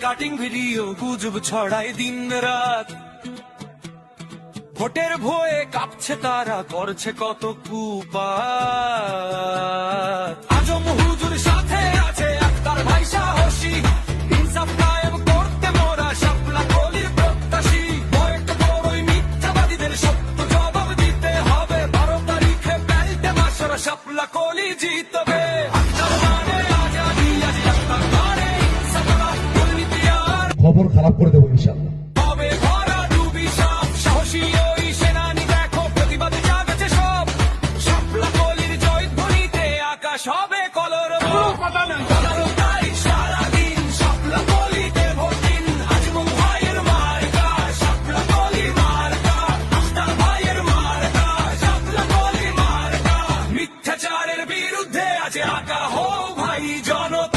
Cutting video গুজব ছড়ায় দিন রাত। ভোটের ভয়ে কাঁপছে তারা, করছে কত কুপাত। আজম হুজুর সাথে আছে আক্তার ভাই সাহসী, ইনসাফ কায়েম করতে মোরা শাপলা কলির প্রত্যাশী। বয়ক বড়ই মিথ্যাবাদীদের সত্য জবাব দিতে হবে, 12 তারিখে বেলটে মাসরা শাপলা কলি জিতবে। আক্তার মানে আজাদি, আজ আক্তার মানে ইনসাফ, দুর্নীতি আর খবর খারাপ করে দেবো ইনশাআল্লাহ। হবে ভরা ডুবি সাপ, সাহসী ওই সেনানি দেখো প্রতিবাদে জাগছে সব। শাপলা কলির জয়ধ্বনিতে আকাশ হবে কলরব। সারাদিন শাপলা কলিতে ভোট দিন, আজমল ভাইয়ের মার্কা শাপলা কলি মার্কা, আখতার ভাইয়ের মার্কা শাপলা কলি মার্কা। মিথ্যাচারের বিরুদ্ধে আজ আঁকা হো ভাই জনতা।